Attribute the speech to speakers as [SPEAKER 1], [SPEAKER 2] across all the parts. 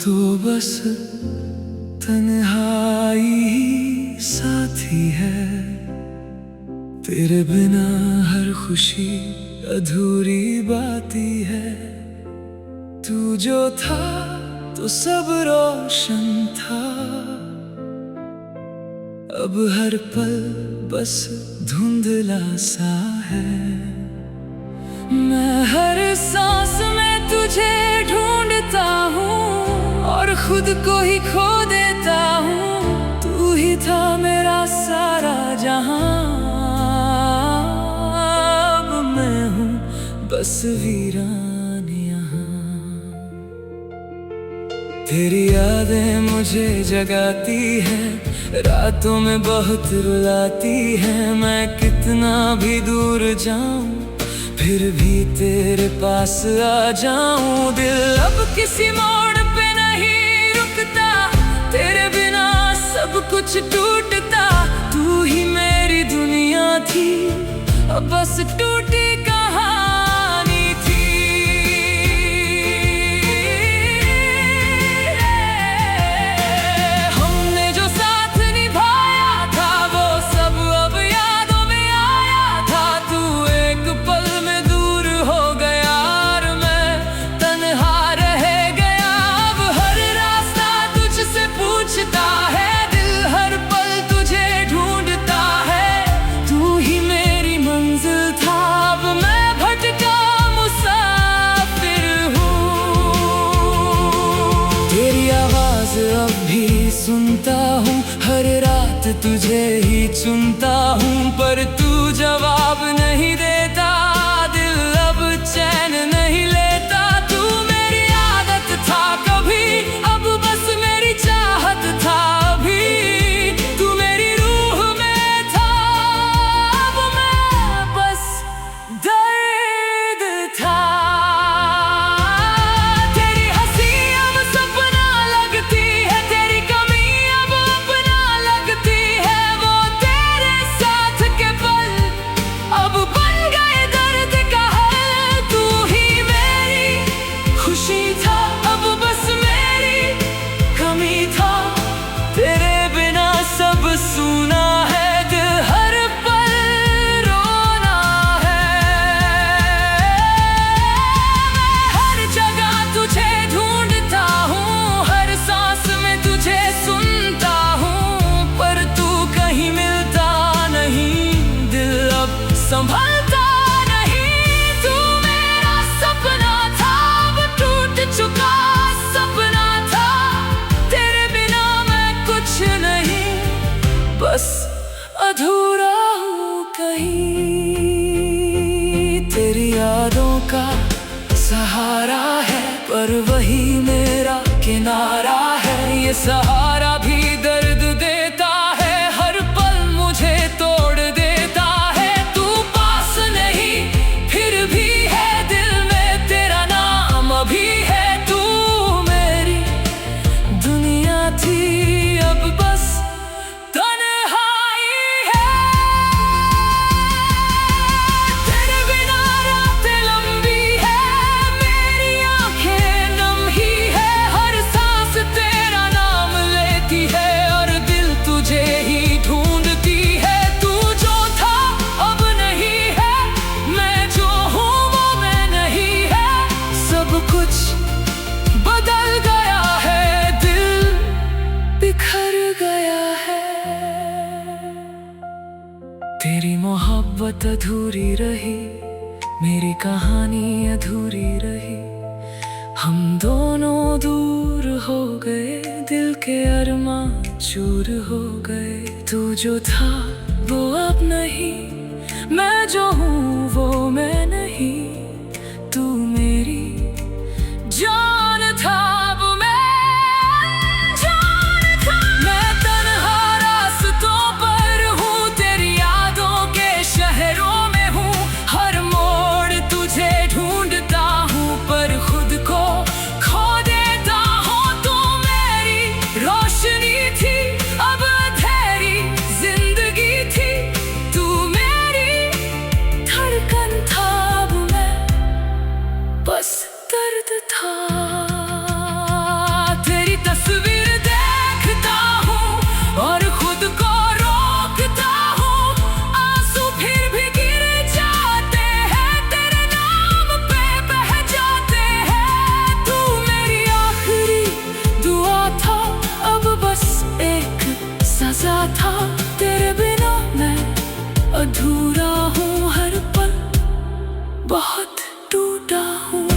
[SPEAKER 1] तो बस तन्हाई ही साथी है। तेरे बिना हर खुशी अधूरी बाती है। तू जो था तो सब रोशन था, अब हर पल बस धुंधला सा है। मैं हर सांस में तुझे ढूंढता हूँ और खुद को ही खो देता हूँ। तू ही था मेरा सारा जहां, अब मैं हूँ बस वीरान यहाँ। तेरी यादें मुझे जगाती हैं, रातों में बहुत रुलाती है। मैं कितना भी दूर जाऊं फिर भी तेरे पास आ जाऊं। दिल अब किसी मोड़ पे नहीं रुकता, तेरे बिना सब कुछ टूटता। तू ही मेरी दुनिया थी, अब बस टूटी कहानी थी। अब भी सुनता हूँ, हर रात तुझे ही चुनता हूँ। पर तू जवाब नहीं देता, दिल अब चैन नहीं लेता। तू मेरी आदत था कभी, अब बस मेरी चाहत था अभी। तू मेरी रूह में था, अब मैं बस दर्द था। सुना है दिल हर पल रोना है। मैं हर जगह तुझे ढूंढता हूँ, हर सांस में तुझे सुनता हूँ। पर तू कहीं मिलता नहीं, दिल अब संभलता नहीं। तू मेरा सपना था, अब टूट चुका सपना था। तेरे बिना मैं कुछ नहीं, बस अधूरा हूँ कहीं। तेरी यादों का सहारा है, पर वही मेरा किनारा है। ये सहारा भी दर्द देता है, हर पल मुझे तोड़ देता है। तू पास नहीं फिर भी है दिल में, तेरा नाम अभी है। तू मेरी दुनिया थी, अब बस तेरी मोहब्बत अधूरी रही, मेरी कहानी अधूरी रही। हम दोनों दूर हो गए, दिल के अरमां चूर हो गए। तू जो था वो अब नहीं, मैं जो हूँ वो मैं नहीं। तू मेरी जान था, बहुत टूटा हूँ।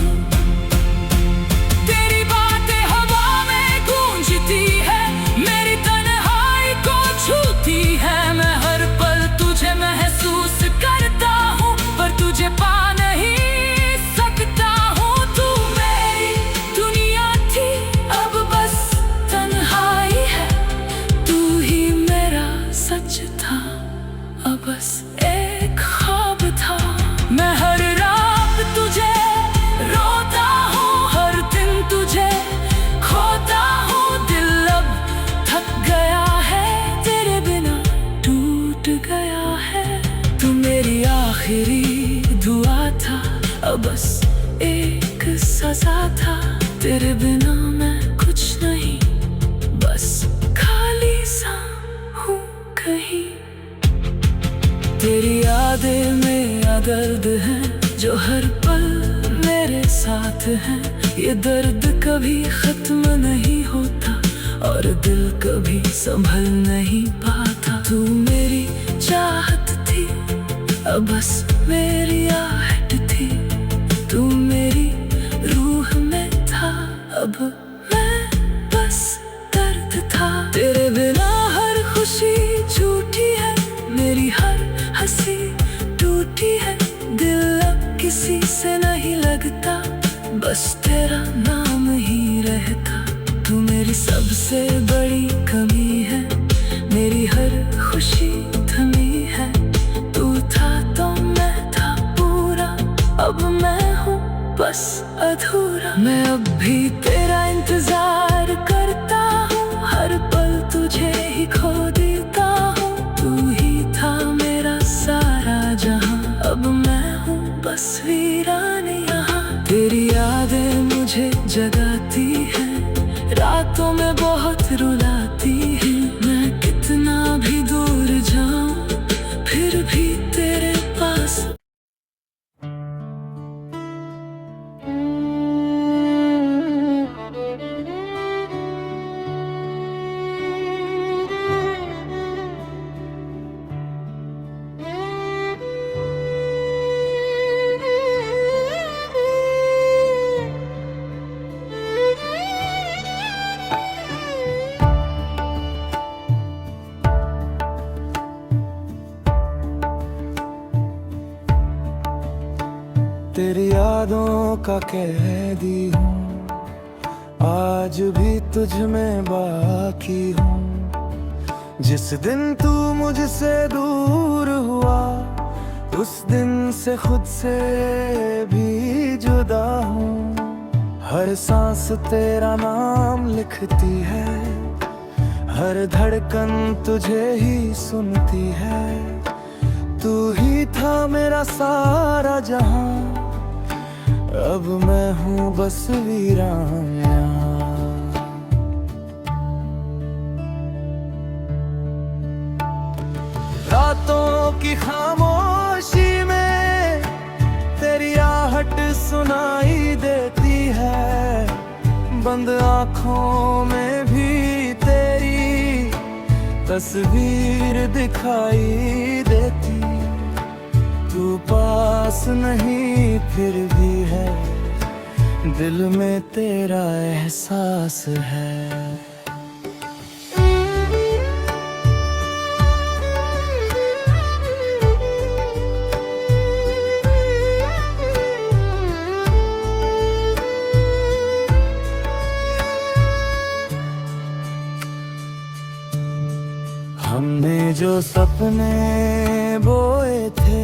[SPEAKER 1] तेरी बातें हवा में गूंजती है, मेरी तन्हाई को छूती है। मैं हर पल तुझे महसूस करता हूँ, पर तुझे पा नहीं सकता हूँ। तू मेरी दुनिया थी, अब बस तन्हाई है। तू ही मेरा सच था, अब बस एक ख्वाब था। मैं हर रात तुझे रोता हूँ, हर दिन तुझे खोता हूँ। दिल अब थक गया है, तेरे बिना टूट गया है। तू मेरी आखिरी दुआ था, अब बस एक सजा था। तेरे बिना मैं कुछ नहीं, बस खाली सा हूँ कहीं। तेरी यादें मेरा दर्द है, जो हर पल मेरे साथ है। ये दर्द कभी खत्म नहीं होता, और दिल कभी संभल नहीं पाता। तू मेरी चाहत थी, अब बस मेरी आहट थी। तू मेरी रूह में था, अब मैं बस दर्द था। तेरे बिना हर खुशी झूठी है, मेरी हर हंसी टूटी है। दिल अब किसी से नहीं लगता, बस तेरा नाम ही रहता। तू मेरी सबसे बड़ी कमी है, मेरी हर खुशी थमी है। तू था तो मैं था पूरा, अब मैं हूँ बस अधूरा। मैं अब भी तेरा इंतजार करता हूँ, हर पल तुझे ही खो देता हूँ। तू ही था मेरा सारा जहां, अब मैं हूँ बस वीरान यहाँ। तेरी यादें मुझे जगाती हैं, रातों में बहुत रुलाती हैं। मैं कितना भी दूर जाऊं, फिर भी तेरे पास।
[SPEAKER 2] तेरी यादों का कैदी हूँ, आज भी तुझ में बाकी हूँ। जिस दिन तू मुझसे दूर हुआ, उस दिन से खुद से भी जुदा हूँ। हर सांस तेरा नाम लिखती है, हर धड़कन तुझे ही सुनती है। तू ही था मेरा सारा जहां, अब मैं हूँ बस वीरान यहाँ। रातों की खामोशी में तेरी आहट सुनाई देती है। बंद आँखों में भी तेरी तस्वीर दिखाई देती। तू पास नहीं फिर भी है, दिल में तेरा एहसास है। हमने जो सपने बोए थे,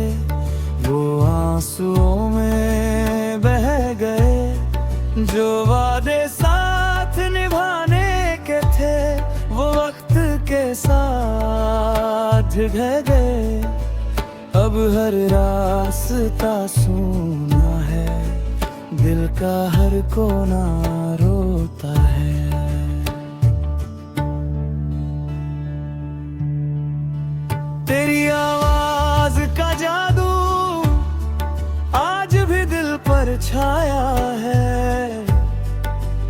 [SPEAKER 2] वो आंसुओं में बह गए। जो वादे साथ निभाने के थे, वो वक्त के साथ ढह गए। अब हर रास्ता सूना है, दिल का हर कोना रोता है। तेरी आवाज का जादू आज भी दिल पर छाया है।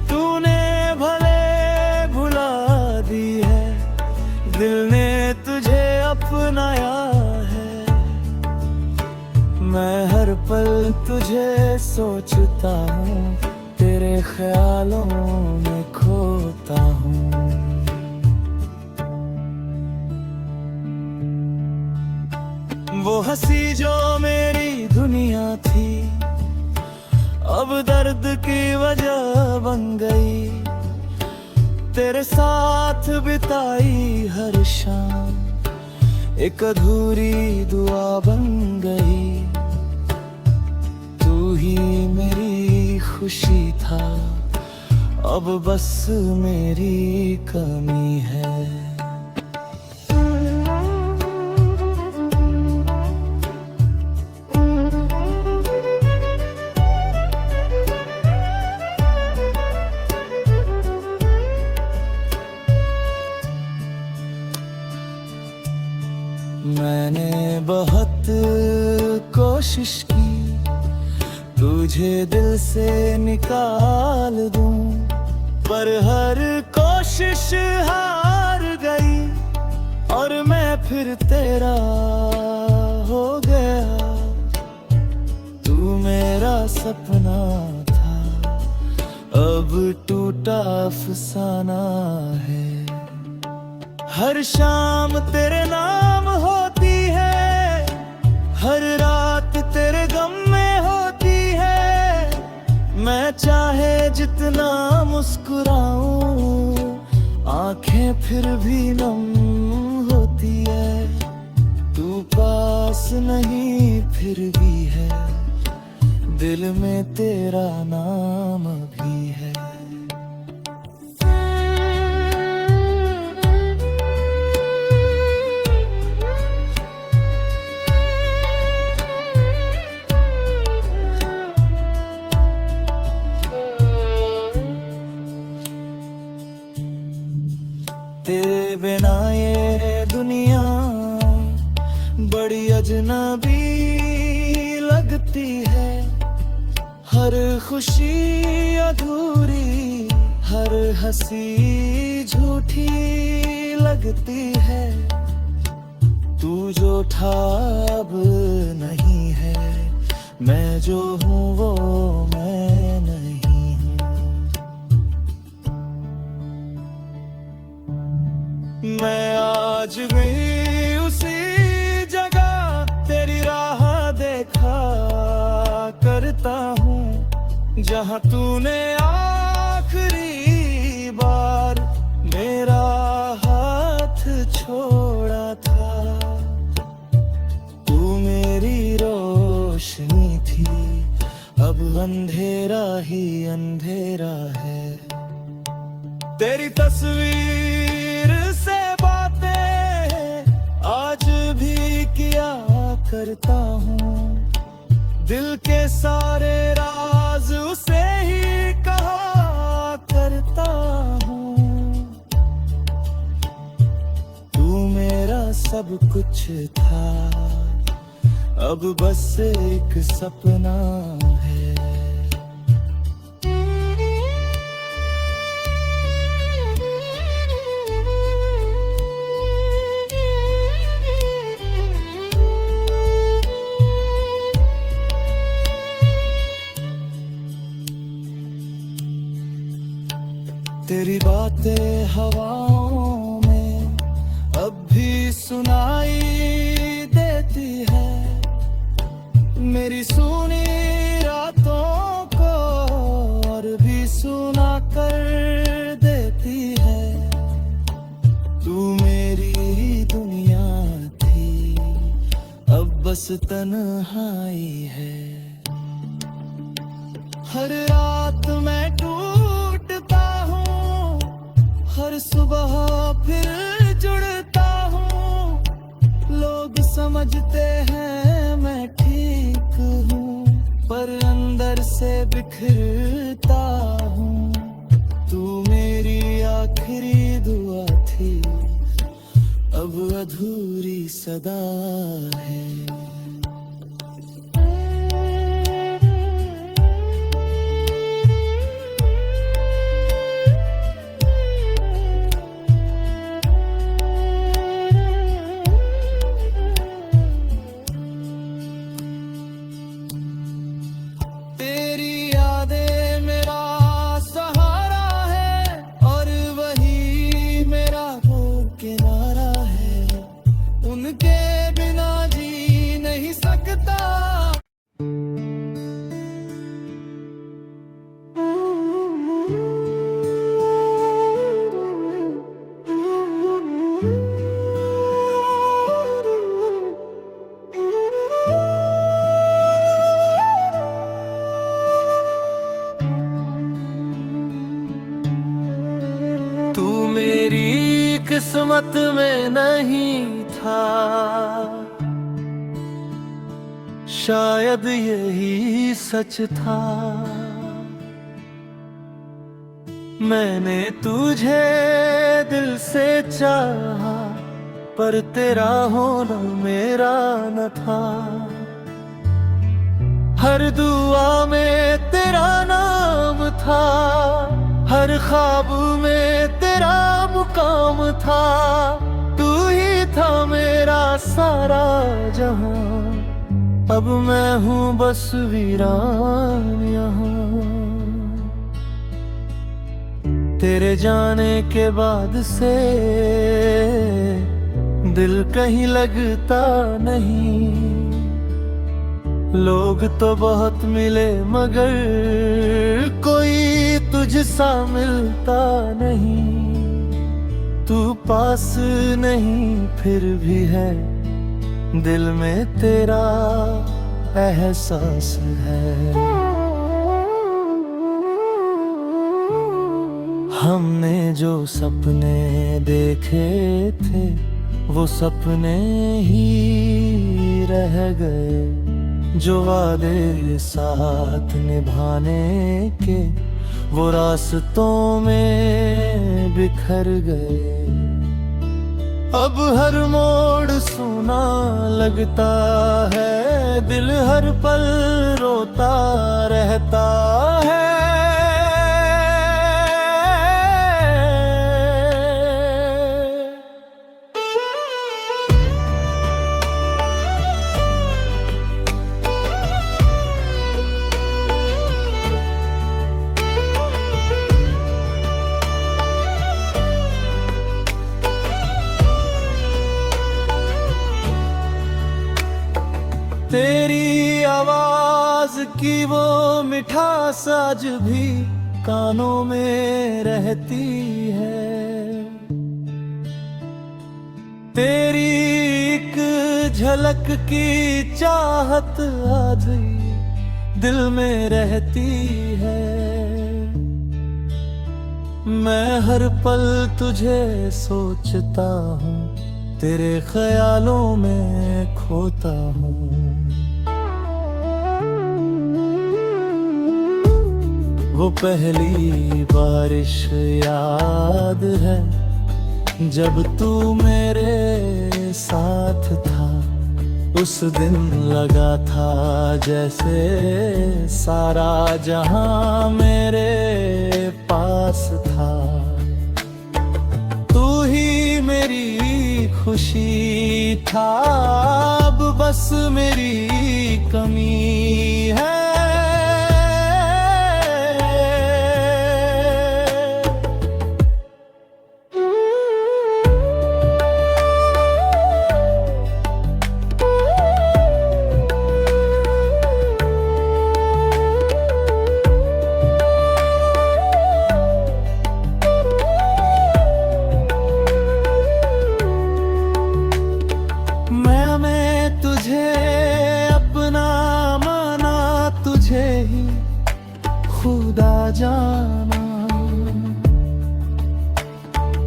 [SPEAKER 2] तूने भले भुला दी है, दिल ने तुझे अपनाया है। मैं मैं हर पल तुझे सोचता हूँ, तेरे ख्यालों में खोता हूँ। वो हंसी जो मेरी दुनिया थी, अब दर्द की वजह बन गई। तेरे साथ बिताई हर शाम एक अधूरी दुआ बन गई। तू ही मेरी खुशी था, अब बस मेरी कमी है। मैंने बहुत कोशिश की तुझे दिल से निकाल दूं, पर हर कोशिश हार गई और मैं फिर तेरा हो गया। तू मेरा सपना था, अब टूटा अफसाना है। हर शाम तेरे नाम होती है, हर रात तेरे गम में होती है। मैं चाहे जितना मुस्कुराऊं, आंखें फिर भी नम होती है। तू पास नहीं फिर भी है, दिल में तेरा नाम भी है। तेरे बिना ये दुनिया बड़ी अजनबी लगती है। हर खुशी अधूरी, हर हंसी झूठी लगती है। तू जो था अब नहीं है, मैं जो हूँ वो मैं नहीं। मैं आज भी उसी जगह तेरी राह देखा करता हूँ, जहाँ तूने आखिरी बार मेरा हाथ छोड़ा था। तू मेरी रोशनी थी, अब अंधेरा ही अंधेरा है। तेरी तस्वीर से बातें आज भी किया करता हूँ, दिल के सारे राज उसे ही कहा करता हूँ। तू मेरा सब कुछ था, अब बस एक सपना है। तेरी बातें हवाओं में अब भी सुनाई देती है, मेरी सुनी रातों को और भी सुना कर देती है। तू मेरी दुनिया थी, अब बस तन्हाई है। हर रात मैं टूटता हूँ, हर सुबह फिर जुड़ता हूँ। लोग समझते हैं मैं ठीक हूँ, पर अंदर से बिखरता हूँ। तू मेरी आखिरी दुआ थी, अब अधूरी सदा है। किस्मत में नहीं था, शायद यही सच था। मैंने तुझे दिल से चाहा, पर तेरा होना मेरा न था। हर दुआ में तेरा नाम था, हर ख्वाब में तेरा मुकाम था। तू ही था मेरा सारा जहां, अब मैं हूँ बस वीरान यहाँ। तेरे जाने के बाद से दिल कहीं लगता नहीं। लोग तो बहुत मिले मगर कोई तुझसा मिलता नहीं। तू पास नहीं फिर भी है, दिल में तेरा एहसास है। हमने जो सपने देखे थे वो सपने ही रह गए। जो वादे साथ निभाने के वो रास्तों में बिखर गए। अब हर मोड़ सुना लगता है, दिल हर पल रोता रहता है। तेरी आवाज की वो मिठास आज भी कानों में रहती है। तेरी एक झलक की चाहत आज दिल में रहती है। मैं हर पल तुझे सोचता हूँ, तेरे ख्यालों में खोता हूँ। वो पहली बारिश याद है जब तू मेरे साथ था। उस दिन लगा था जैसे सारा जहां मेरे पास था। तू ही मेरी खुशी था, अब बस मेरी कमी है। खुदा जाना,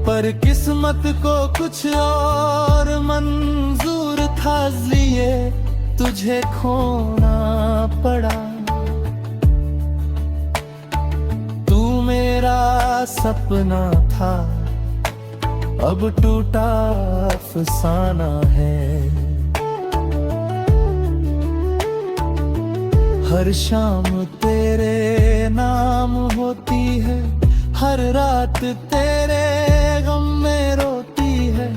[SPEAKER 2] पर किस्मत को कुछ और मंजूर था, इसलिए तुझे खोना पड़ा। तू मेरा सपना था, अब टूटा अफसाना है। हर शाम तेरे नाम होती है, हर रात तेरे गम में रोती है।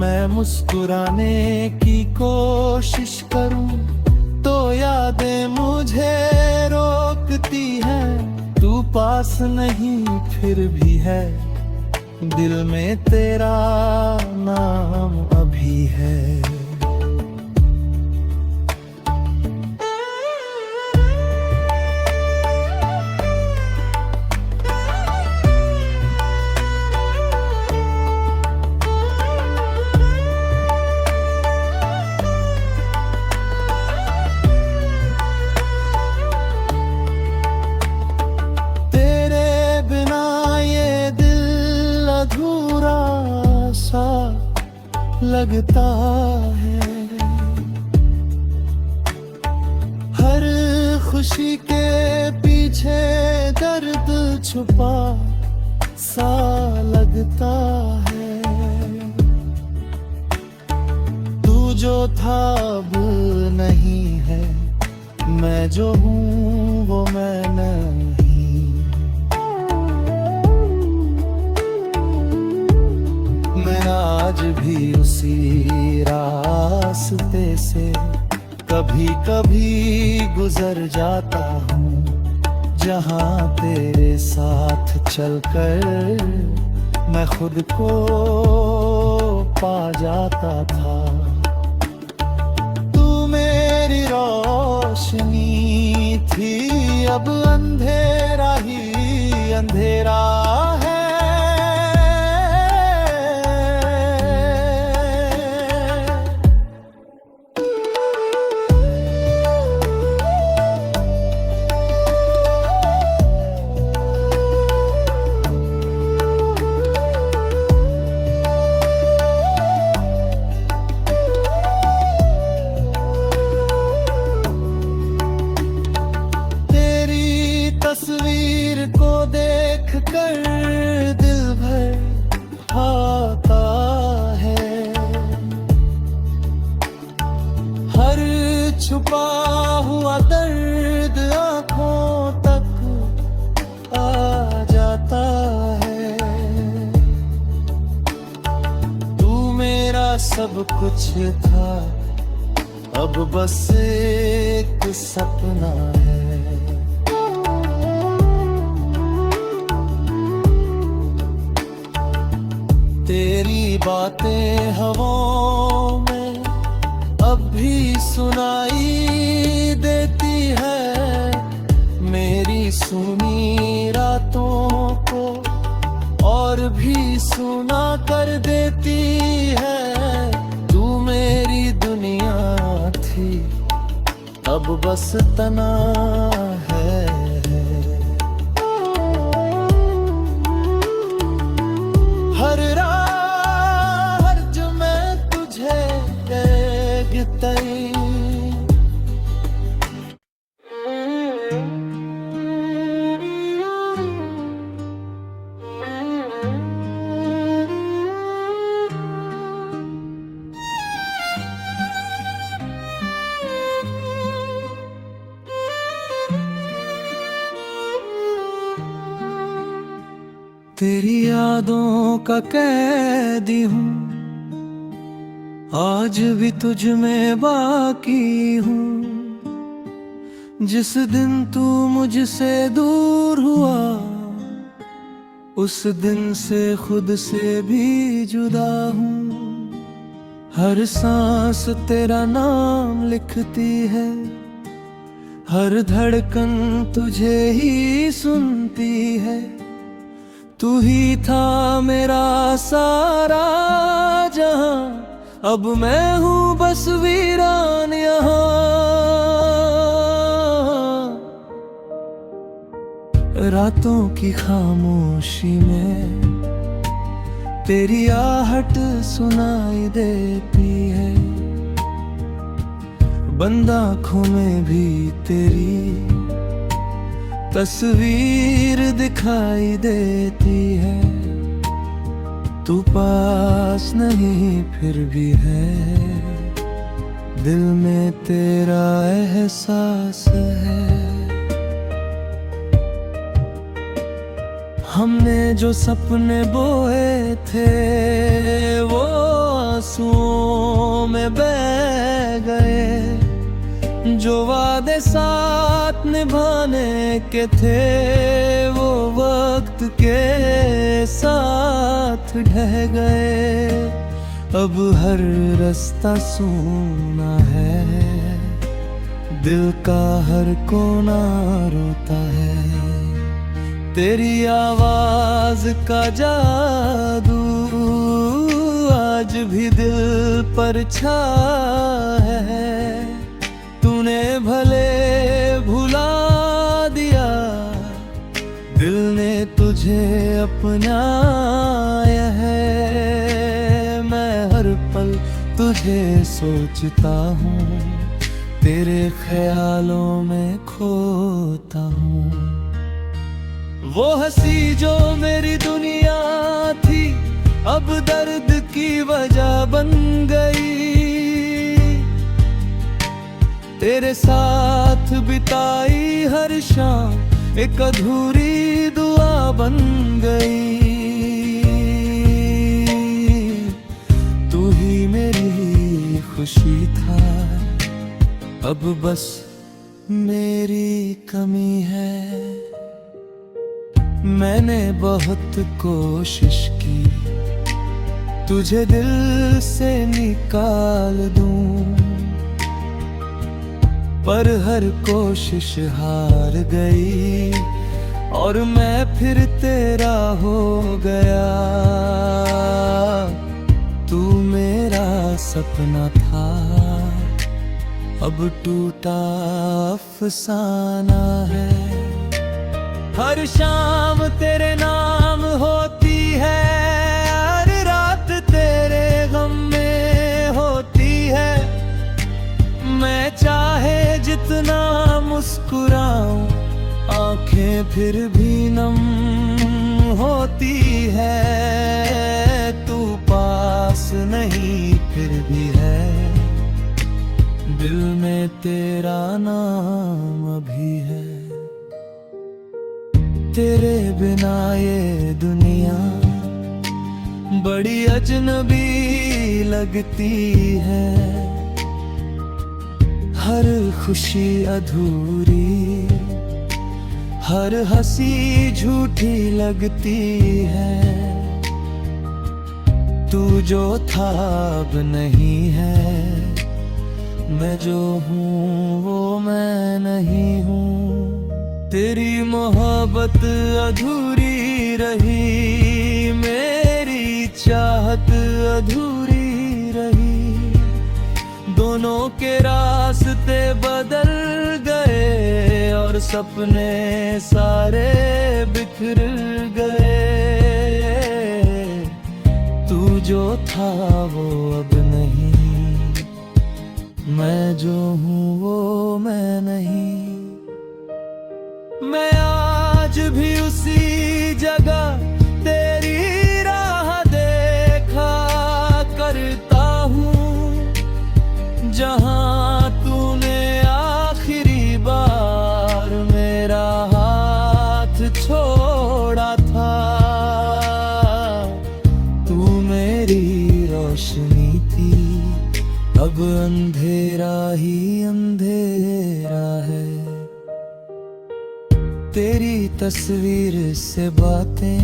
[SPEAKER 2] मैं मुस्कुराने की कोशिश करूं तो यादें मुझे रोकती हैं। तू पास नहीं फिर भी है, दिल में तेरा नाम अभी है। सा लगता है। हर खुशी के पीछे दर्द छुपा सा लगता है। तू जो था अब नहीं है, मैं जो हूँ वो मैं नहीं। मैं आज भी उसी रास्ते से कभी कभी गुजर जाता हूँ, जहाँ तेरे साथ चलकर मैं खुद को पा जाता था। तू मेरी रोशनी थी, अब अंधेरा ही अंधेरा है। तस्वीर को देख कर दिल भर आता है। हर छुपा हुआ दर्द आंखों तक आ जाता है। तू मेरा सब कुछ था, अब बस एक सपना है। तेरी बातें हवाओं में अब भी सुनाई देती है। मेरी सुनी रातों को और भी सुना कर देती है। तू मेरी दुनिया थी, अब बस तना है। हर रात जो मैं तुझे देखती, तेरी यादों का कैदी हूँ, आज भी तुझ में बाकी हूँ। जिस दिन तू मुझसे दूर हुआ, उस दिन से खुद से भी जुदा हूँ। हर सांस तेरा नाम लिखती है, हर धड़कन तुझे ही सुनती है। तू ही था मेरा सारा जहां, अब मैं हूँ बस वीरान यहाँ। रातों की खामोशी में तेरी आहट सुनाई देती है। बंद आँखों में भी तेरी तस्वीर दिखाई देती है। तू पास नहीं फिर भी है, दिल में तेरा एहसास है। हमने जो सपने बोए थे वो आंसुओं में बह गए। जो वादे साथ निभाने के थे वो वक्त के साथ ढह गए। अब हर रास्ता सूना है, दिल का हर कोना रोता है। तेरी आवाज का जादू आज भी दिल पर छाया है। तूने भले भुला दिया, दिल ने तुझे अपनाया है। मैं हर पल तुझे सोचता हूँ, तेरे ख्यालों में खोता हूँ। वो हंसी जो मेरी दुनिया थी, अब दर्द की वजह बन गई। तेरे साथ बिताई हर शाम एक अधूरी दुआ बन गई। तू ही मेरी खुशी था, अब बस मेरी कमी है। मैंने बहुत कोशिश की, तुझे दिल से निकाल दूं, पर हर कोशिश हार गई और मैं फिर तेरा हो गया। तू मेरा सपना था, अब टूटा अफसाना है। हर शाम तेरे नाम होती है, हर रात तेरे गम में होती है। मैं चाहे जितना मुस्कुराऊं, आंखें फिर भी नम होती है। तू पास नहीं फिर भी है, दिल में तेरा नाम अभी है। तेरे बिना ये दुनिया बड़ी अजनबी लगती है। हर खुशी अधूरी, हर हंसी झूठी लगती है। तू जो था अब नहीं है, मैं जो हूँ वो मैं नहीं हूँ। तेरी मोहब्बत अधूरी रही, मेरी चाहत अधूरी रही। दोनों के रास्ते बदल गए और सपने सारे बिखर गए। तू जो था वो अब नहीं, मैं जो हूँ वो मैं नहीं। मैं आज भी उसी जगह तेरी राह देखा करता हूँ, जहाँ तूने आखिरी बार मेरा हाथ छोड़ा था। तू मेरी रोशनी थी, अब अंधेरा ही अंधेरा है। तेरी तस्वीर से बातें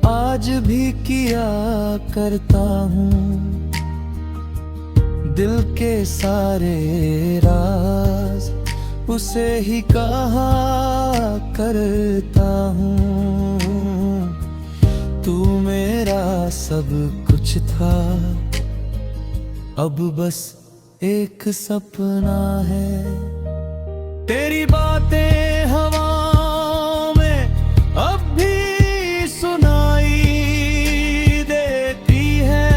[SPEAKER 2] आज भी किया करता हूँ, दिल के सारे राज उसे ही कहा करता हूँ। तू मेरा सब कुछ था, अब बस एक सपना है। तेरी बातें हवाओं में अब भी सुनाई देती है,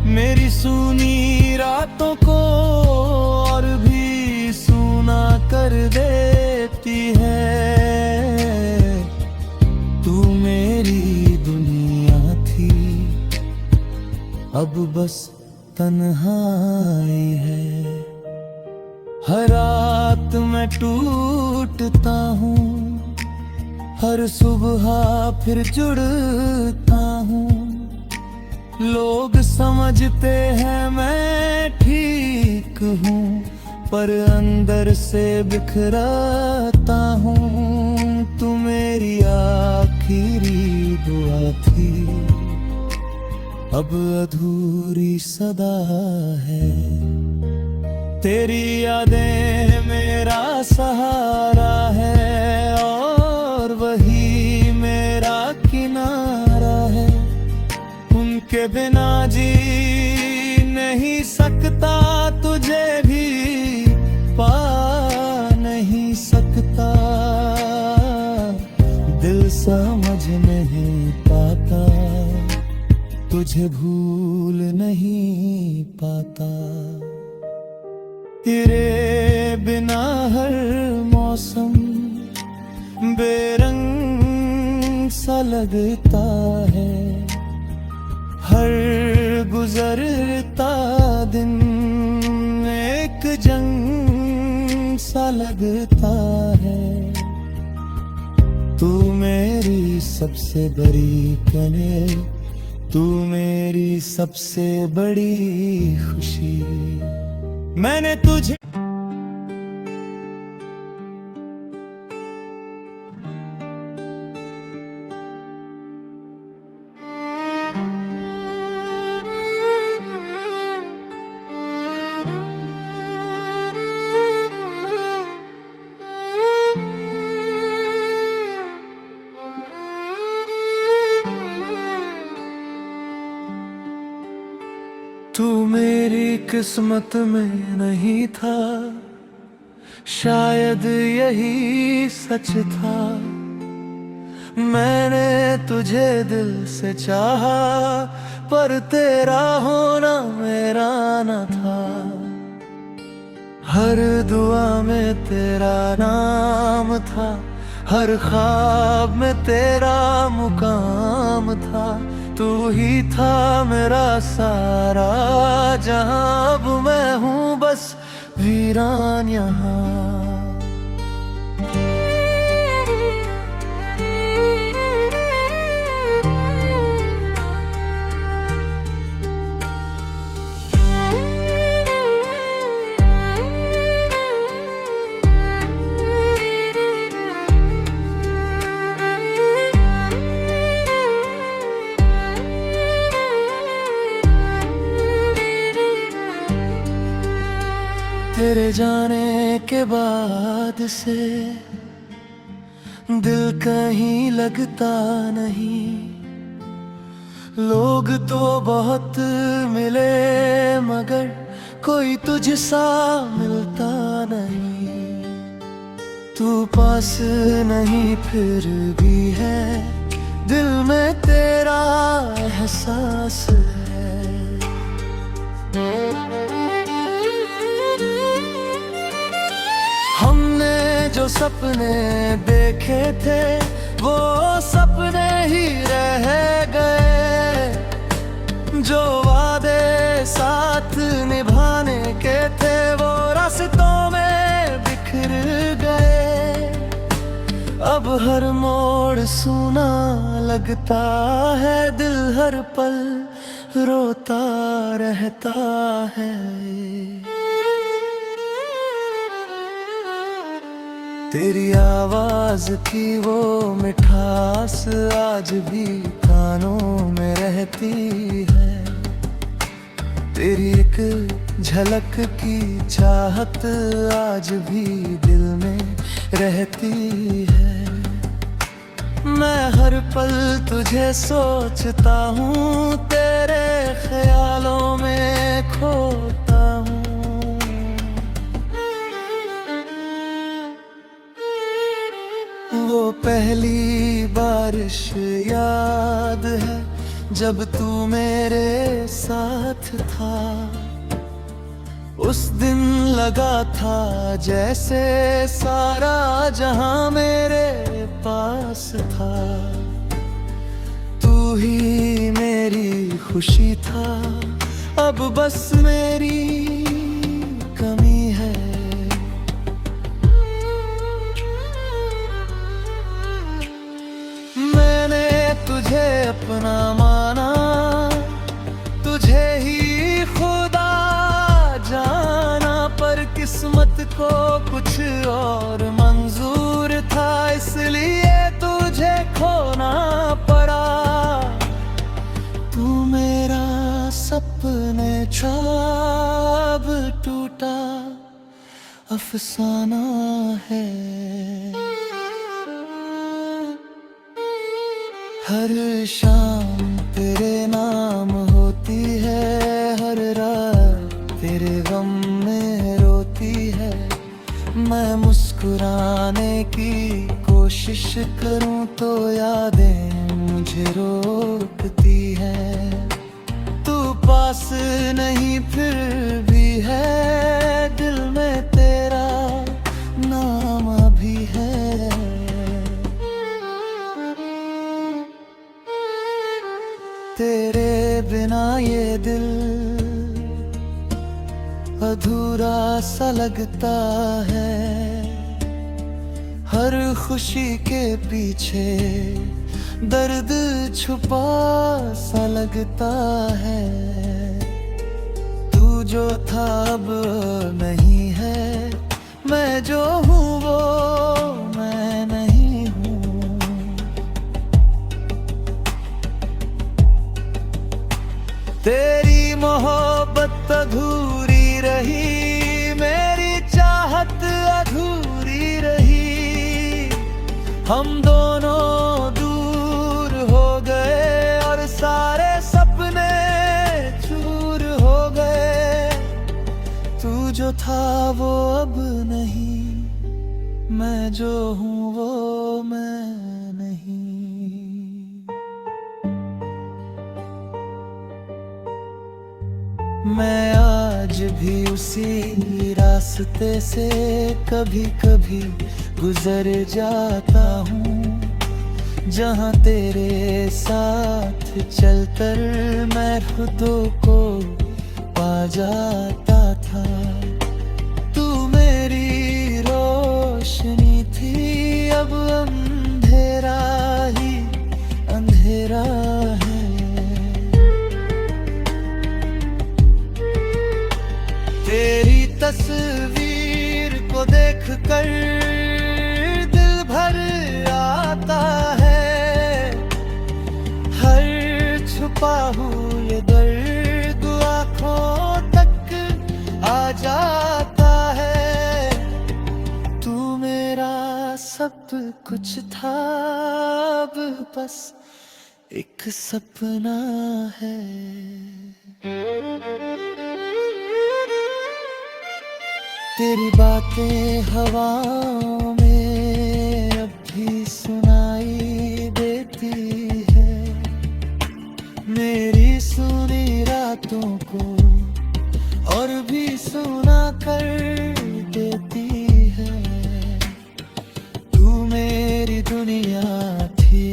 [SPEAKER 2] मेरी सुनी रातों को और भी सुना कर देती है। तू मेरी दुनिया थी, अब बस तन्हाई है। हर रात मैं टूटता हूँ, हर सुबह फिर जुड़ता हूँ। लोग समझते हैं मैं ठीक हूँ, पर अंदर से बिखरता हूँ। तू मेरी आखिरी दुआ थी, अब अधूरी सदा है। तेरी यादें मेरा सहारा है और वही मेरा किनारा है। उनके बिना जी नहीं सकता, तुझे भी पा नहीं सकता। दिल समझ नहीं पाता, तुझे भूल तेरे बिना हर मौसम बेरंग सा लगता है, हर गुजरता दिन एक जंग सा लगता है। तू मेरी सबसे बड़ी कने, तू मेरी सबसे बड़ी खुशी। मैंने तुझे तू मेरी किस्मत में नहीं था, शायद यही सच था। मैंने तुझे दिल से चाहा, पर तेरा होना मेरा न था। हर दुआ में तेरा नाम था, हर ख्वाब में तेरा मुकाम था। तू ही था मेरा सारा जहां, अब मैं हूँ बस वीरान यहाँ। तेरे जाने के बाद से दिल कहीं लगता नहीं। लोग तो बहुत मिले मगर कोई तुझसा मिलता नहीं। तू पास नहीं फिर भी है, दिल में तेरा एहसास है। हमने जो सपने देखे थे वो सपने ही रह गए, जो वादे साथ निभाने के थे वो रास्तों में बिखर गए। अब हर मोड़ सूना लगता है, दिल हर पल रोता रहता है। तेरी आवाज की वो मिठास आज भी कानों में रहती है। तेरी एक झलक की चाहत आज भी दिल में रहती है। मैं हर पल तुझे सोचता हूँ, तेरे ख्यालों में खोता हूँ। वो पहली बारिश याद है जब तू मेरे साथ था। उस दिन लगा था जैसे सारा जहां मेरे पास था। तू ही मेरी खुशी था, अब बस मेरी कमी है। मैंने तुझे अपना माना, तुझे ही खुदा जाना, पर किस्मत को कुछ और मंजूर था, इसलिए तुझे खोना पड़ा। तू मेरा सपने ख्वाब टूटा अफसाना है। हर शाम तेरे नाम होती है, हर रात तेरे गम में रोती है। मैं मुस्कुराने की कोशिश करूं तो यादें मुझे रोकती है। तू पास नहीं फिर भी है दिल में सा लगता है, हर खुशी के पीछे दर्द छुपा सा लगता है। तू जो था अब नहीं है, मैं जो हूँ वो मैं नहीं हूँ। तेरी मोहब्बत अधूरी रही, मेरी चाहत अधूरी रही। हम दोनों दूर हो गए और सारे सपने चूर हो गए। तू जो था वो अब नहीं, मैं जो हूँ वो मैं नहीं। मैं आज भी उसी रास्ते से कभी कभी गुजर जाता हूँ, जहाँ तेरे साथ चलकर मैं खुद को पा जाता था। तू मेरी रोशनी थी, अब अंधेरा ही अंधेरा है। तेरी तस्वीर को देखकर दिल भर आता है, हर छुपा हुआ ये दर्द आँखों तक आ जाता है। तू मेरा सब कुछ था, अब बस एक सपना है। तेरी बातें हवाओं में अब भी सुनाई देती है, मेरी सुनी रातों को और भी सुना कर देती है। तू मेरी दुनिया थी,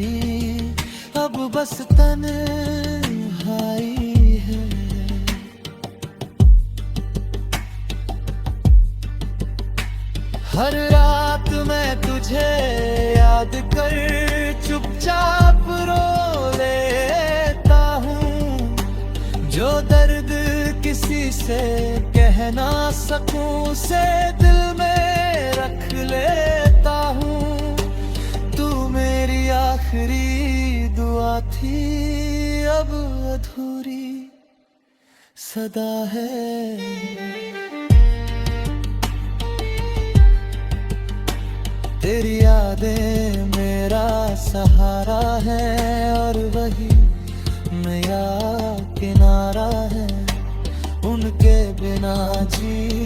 [SPEAKER 2] अब बस तन्हाई है। हर रात मैं तुझे याद कर चुपचाप रो लेता हूँ, जो दर्द किसी से कह ना सकूं से दिल में रख लेता हूँ। तू मेरी आखिरी दुआ थी, अब अधूरी सदा है। तेरी यादें मेरा सहारा है और वही मेरा किनारा है। उनके बिना जी